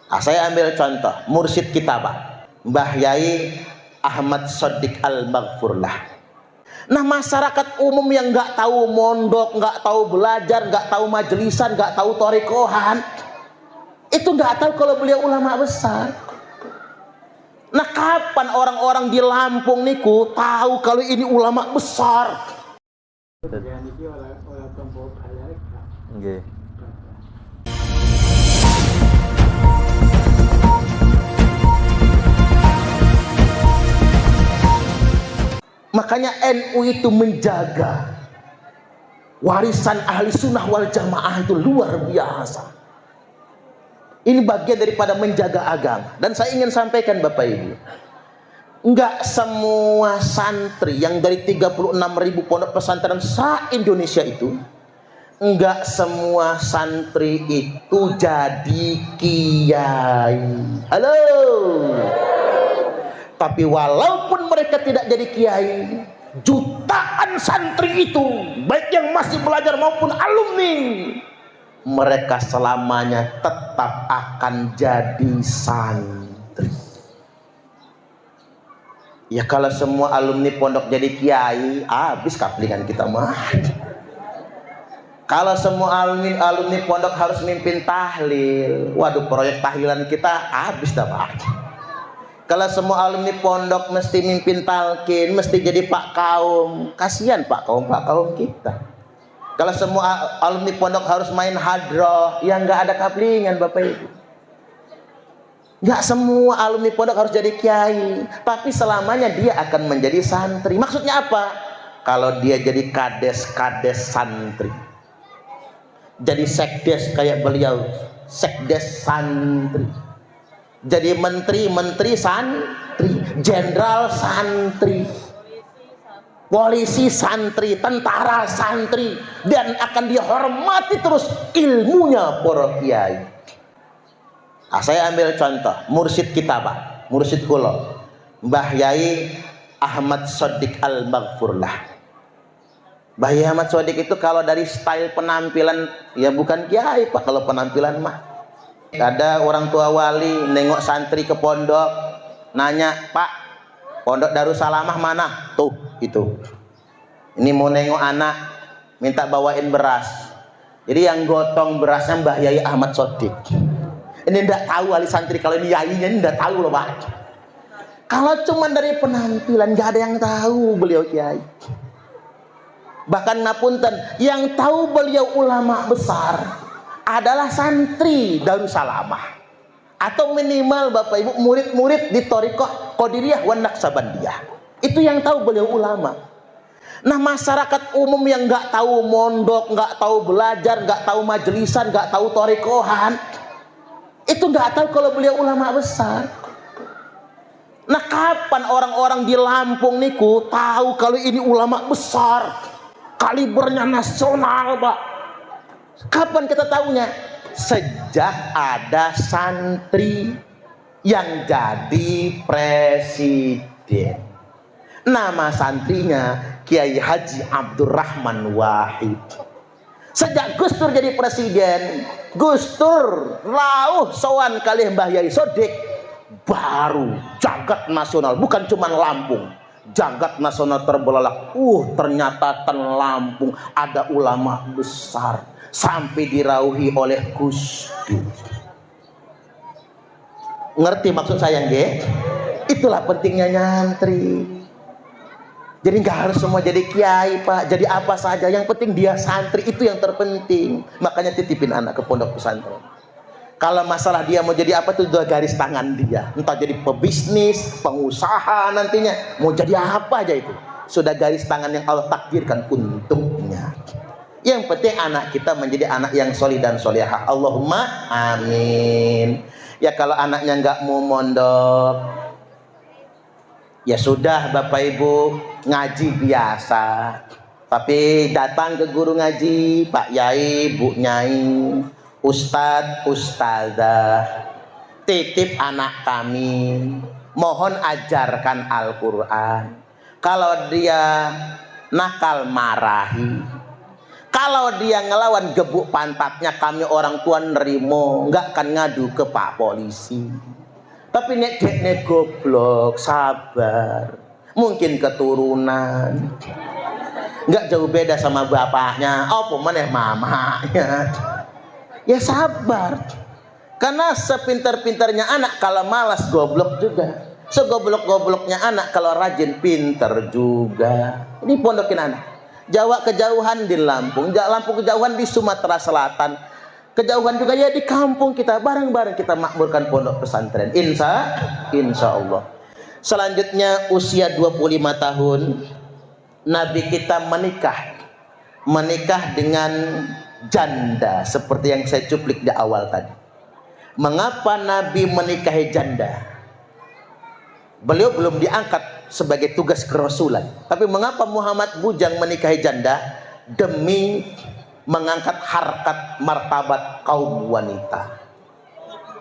Saya ambil contoh mursyid kita Pak, Mbah Yai Ahmad Shadiq Al-Maghfurlah. Nah masyarakat umum yang nggak tahu mondok, nggak tahu belajar, nggak tahu majelisan, nggak tahu torikohan, itu nggak tahu kalau beliau ulama besar. Nah kapan orang-orang di Lampung niku tahu kalau ini ulama besar? Nggih. Makanya NU itu menjaga warisan ahli sunnah wal jamaah itu luar biasa. Ini bagian daripada menjaga agama. Dan saya ingin sampaikan Bapak Ibu, enggak semua santri yang dari 36.000 pondok pesantren se-Indonesia itu, enggak semua santri itu jadi kiai. Halo. Tapi walaupun mereka tidak jadi kiai, jutaan santri itu, baik yang masih belajar maupun alumni, mereka selamanya tetap akan jadi santri. Ya kalau semua alumni pondok jadi kiai, habis kaplingan kita mah. Kalau semua alumni pondok harus mimpin tahlil, waduh proyek tahlilan kita habis dah Pak. Kalau semua alumni pondok mesti mimpin talqin, mesti jadi pak kaum, kasihan pak kaum kita. Kalau semua alumni pondok harus main hadroh, ya nggak ada kaplingan Bapak Ibu. Nggak semua alumni pondok harus jadi kiai, tapi selamanya dia akan menjadi santri. Maksudnya apa? Kalau dia jadi kades santri, jadi sekdes kayak beliau, sekdes santri. Jadi menteri santri, jenderal santri, polisi santri, tentara santri, dan akan dihormati terus ilmunya para kiai. Saya ambil contoh mursyid kita Pak, mursyid kula, Mbah Yai Ahmad Shadiq Al-Maghfurlah. Mbah Yai Ahmad Shadiq itu kalau dari style penampilan ya bukan kiai Pak, kalau penampilan mah. Ada orang tua wali nengok santri ke pondok, nanya, Pak, pondok Darussalamah mana? Tuh, itu. Ini mau nengok anak, minta bawain beras. Jadi yang gotong berasnya Mbah Yai Ahmad Shadiq. Ini ndak tahu wali santri, kalau ini yainya ini ndak tahu loh Pak. Kalau cuma dari penampilan nggak ada yang tahu beliau kiai. Bahkan ngapunten, yang tahu beliau ulama besar adalah santri Darussalamah, atau minimal Bapak Ibu murid-murid di Thariqah Qadiriyah wan Naqsabandiyah. Itu yang tahu beliau ulama. Nah masyarakat umum yang nggak tahu mondok, nggak tahu belajar, nggak tahu majelisan, nggak tahu thariqahan, itu nggak tahu kalau beliau ulama besar. Nah kapan orang-orang di Lampung niku tahu kalau ini ulama besar, kalibernya nasional Pak? Kapan kita tahunya? Sejak ada santri yang jadi presiden. Nama santrinya Kiai Haji Abdurrahman Wahid. Sejak Gus Dur jadi presiden, Gus Dur rauh sowan kalih Mbah Yai Shadiq, baru jagat nasional, bukan cuma Lampung, jagat nasional terbelalak. Ternyata ten Lampung ada ulama besar, sampai dirauhi oleh Gus Dur. Ngerti maksud saya nggih? Itulah pentingnya nyantri. Jadi nggak harus semua jadi kiai Pak, jadi apa saja, yang penting dia santri, itu yang terpenting. Makanya titipin anak ke pondok pesantren. Kalau masalah dia mau jadi apa, itu udah garis tangan dia. Entah jadi pebisnis, pengusaha, nantinya mau jadi apa aja itu sudah garis tangan yang Allah takdirkan untuknya. Yang penting anak kita menjadi anak yang solih dan solihah. Allahumma amin. Ya kalau anaknya nggak mau mondok, ya sudah Bapak Ibu, ngaji biasa. Tapi datang ke guru ngaji, Pak Yai, Bu Nyai, Ustadz, Ustadzah, titip anak kami, mohon ajarkan Al-Quran. Kalau dia nakal marahi, Kalau dia ngelawan gebuk pantatnya, kami orang tua nerimo, nggak akan ngadu ke Pak Polisi. Tapi nek goblok, sabar. Mungkin keturunan. Nggak jauh beda sama bapaknya, apa maneh mamanya. Ya sabar. Karena sepintar-pintarnya anak kalau malas goblok juga. Segoblok-gobloknya anak kalau rajin pinter juga. Ini pondokin anak. Jawa kejauhan di Lampung, Lampung kejauhan di Sumatera Selatan. Kejauhan juga ya di kampung kita. Bareng-bareng kita makmurkan pondok pesantren. Insya Allah. Selanjutnya usia 25 tahun Nabi kita menikah dengan janda seperti yang saya cuplik di awal tadi. Mengapa Nabi menikahi janda? Beliau belum diangkat sebagai tugas kerasulan. Tapi mengapa Muhammad bujang menikahi janda? Demi mengangkat harkat martabat kaum wanita.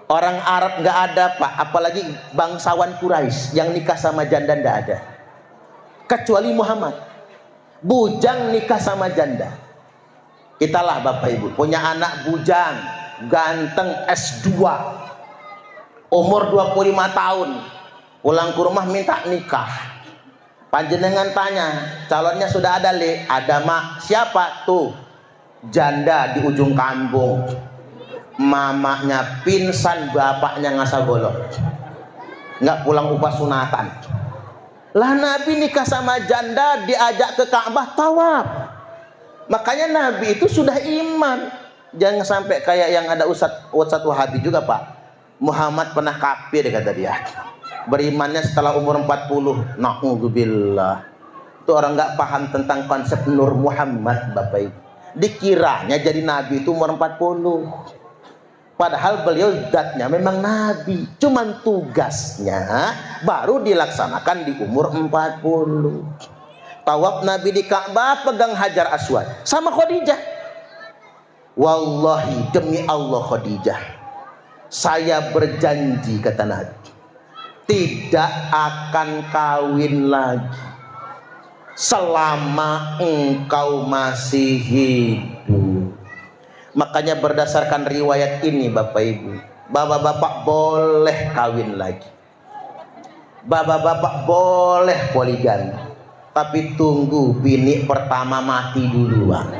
Orang Arab nggak ada Pak, apalagi bangsawan Quraisy yang nikah sama janda nggak ada. Kecuali Muhammad, bujang nikah sama janda. Kita lah Bapak Ibu punya anak bujang, ganteng S2, umur 25 tahun, pulang ke rumah minta nikah. Panjenengan tanya, calonnya sudah ada Le? Ada Mak. Siapa tuh? Janda di ujung kampung. Mamanya pingsan, bapaknya ngasah golok, nggak pulang upah sunatan. Lah Nabi nikah sama janda, diajak ke Ka'bah tawaf. Makanya Nabi itu sudah iman. Jangan sampai kayak yang ada Ustadz Wahabi juga Pak. Muhammad pernah kafir kata dia. Berimannya setelah umur 40. Na'udzubillah. Itu orang nggak paham tentang konsep Nur Muhammad Bapak Ibu. Dikiranya jadi Nabi itu umur 40. Padahal beliau zatnya memang Nabi, cuman tugasnya baru dilaksanakan di umur 40. Tawaf Nabi di Ka'bah, pegang Hajar Aswad sama Khadijah. Wallahi demi Allah Khadijah, saya berjanji kata Nabi, tidak akan kawin lagi selama engkau masih hidup. Makanya berdasarkan riwayat ini Bapak Ibu, bapak-bapak boleh kawin lagi, bapak-bapak boleh poligami, tapi tunggu bini pertama mati duluan.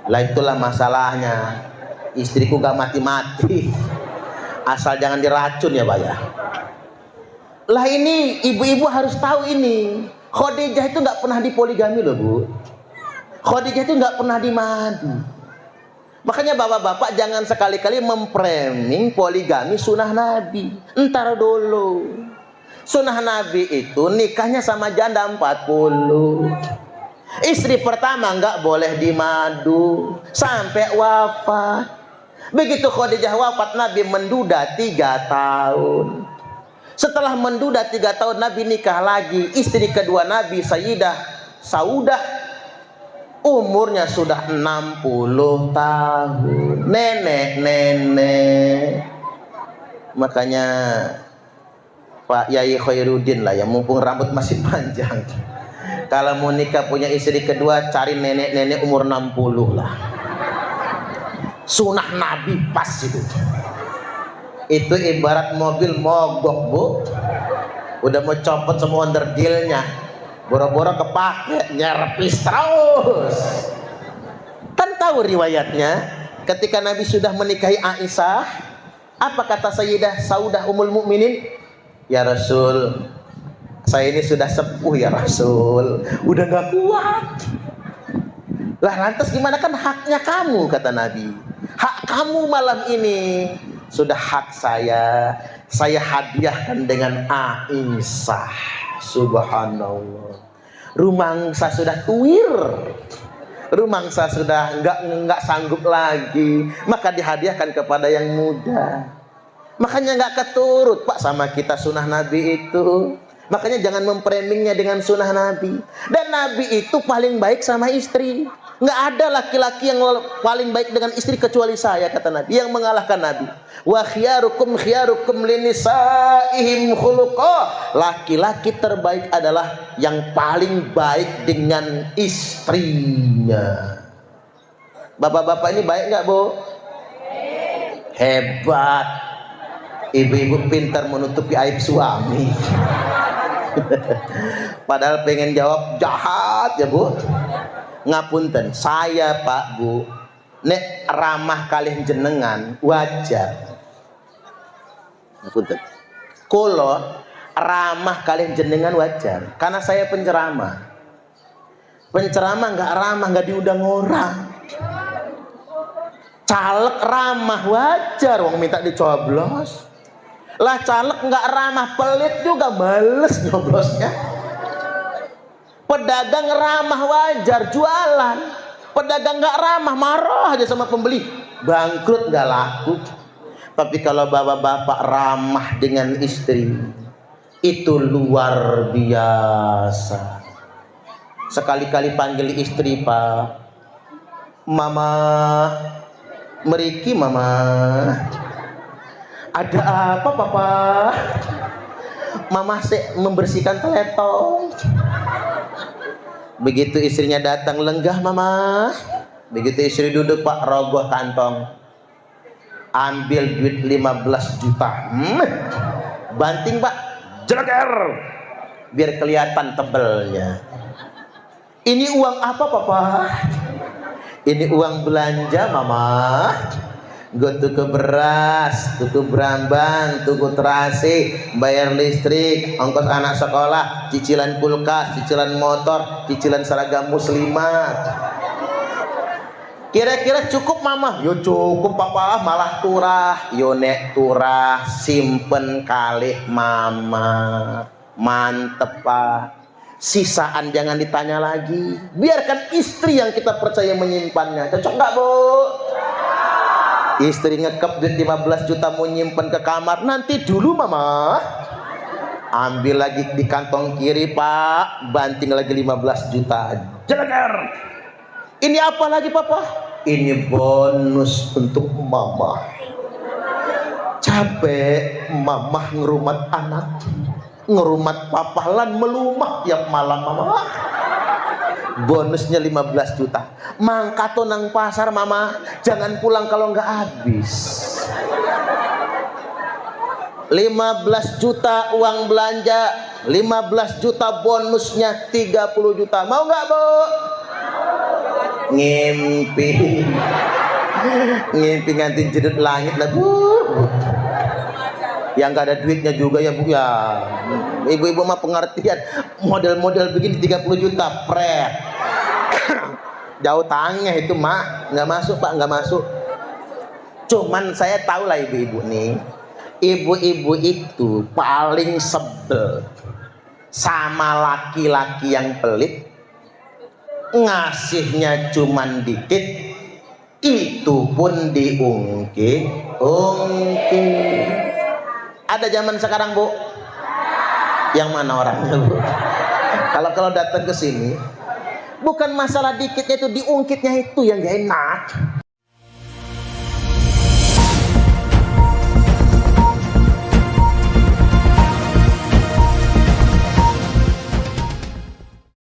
Lah itulah masalahnya, istriku gak mati-mati, asal jangan diracun ya Pak ya. Lah ini ibu-ibu harus tahu ini, Khadijah itu gak pernah dipoligami loh Bu. Khadijah itu nggak pernah dimadu. Makanya bapak-bapak jangan sekali-kali memframing poligami sunnah Nabi. Entar dulu. Sunnah Nabi itu nikahnya sama janda 40. Istri pertama nggak boleh dimadu sampai wafat. Begitu Khadijah wafat, Nabi menduda 3 tahun. Setelah menduda 3 tahun, Nabi nikah lagi. Istri kedua Nabi Sayyidah Saudah, umurnya sudah 60 tahun, nenek. Makanya Pak Yai Khairuddin lah ya, mumpung rambut masih panjang, kalau mau nikah punya istri kedua, cari nenek-nenek umur 60 lah. Sunnah Nabi pas itu. Itu ibarat mobil mogok Bu, udah mau copot semua onderdilnya, boro-boro kepake, nyerpis terus. Kan tahu riwayatnya, ketika Nabi sudah menikahi Aisyah, apa kata Sayyidah Saudah Ummul Mukminin? Ya Rasul, saya ini sudah sepuh ya Rasul, udah gak kuat. Lah lantas gimana, kan haknya kamu kata Nabi. Hak kamu malam ini, sudah hak saya hadiahkan dengan Aisyah. Subhanallah. Rumangsa sudah tuir, rumangsa sudah enggak sanggup lagi, maka dihadiahkan kepada yang muda. Makanya enggak keturut Pak sama kita sunnah Nabi itu. Makanya jangan memframingnya dengan sunnah Nabi. Dan Nabi itu paling baik sama istri. Nggak ada laki-laki yang paling baik dengan istri kecuali saya, kata Nabi, yang mengalahkan Nabi. Wa khiyarukum khiyarukum linisaihim khuluqa. Laki-laki terbaik adalah yang paling baik dengan istrinya. Bapak-bapak ini baik nggak, Bu? Hebat. Ibu-ibu pintar menutupi aib suami. Padahal pengen jawab jahat ya, Bu. Ngapunten, saya Pak Bu, nek ramah kalian jenengan wajar. Ngapunten, kulo ramah kalian jenengan wajar, karena saya penceramah. Penceramah nggak ramah, nggak diundang orang. Caleg ramah wajar, wong minta dicoblos. Lah caleg nggak ramah, pelit juga, males nyoblosnya. Pedagang ramah wajar, jualan. Pedagang nggak ramah, marah aja sama pembeli, bangkrut nggak laku. Tapi kalau bapak-bapak ramah dengan istri, itu luar biasa. Sekali-kali panggil istri, Pak, Mama, meriki Mama. Ada apa Papa? Mama membersihkan teletong. Begitu istrinya datang, lenggah Mama. Begitu istri duduk, Pak, rogoh kantong, ambil duit 15 juta. Banting, Pak, jeleger, biar kelihatan tebelnya. Ini uang apa Papa? Ini uang belanja Mama. Gue tuku beras, tuku berambang, tuku terasi, bayar listrik, ongkos anak sekolah, cicilan kulkas, cicilan motor, cicilan seragam muslimat. Kira-kira cukup Mama? Yo cukup Papa, malah turah. Yo nek turah, simpen kalih Mama. Mantep Pak. Sisaan jangan ditanya lagi. Biarkan istri yang kita percaya menyimpannya. Cocok nggak, Bu? Istri ngekep duit 15 juta mau nyimpen ke kamar, nanti dulu Mama. Ambil lagi di kantong kiri, Pak, banting lagi 15 juta. Jeleger. Ini apa lagi Papa? Ini bonus untuk Mama. Capek Mama ngerumat anak, ngerumat Papa lan melumah tiap malam Mama. Bonusnya 15 juta. Mangkato nang pasar Mama, jangan pulang kalau nggak habis. 15 juta uang belanja, 15 juta bonusnya 30 juta. Mau nggak, Bu? Ngimpi. Ngimpi nganti jedut langit lah, Bu. Yang gak ada duitnya juga ya, Bu, ya. Ibu-ibu mah pengertian, model-model begini 30 juta pret. Jauh tangnya itu Mak, nggak masuk Pak, nggak masuk. Cuman saya tahu lah ibu-ibu nih, ibu-ibu itu paling sebel sama laki-laki yang pelit, ngasihnya cuman dikit, itu pun diungkit-ungkit. Ada zaman sekarang, Bu? Yang mana orangnya, Bu? Kalau datang ke sini, bukan masalah dikitnya itu, diungkitnya itu yang gak enak.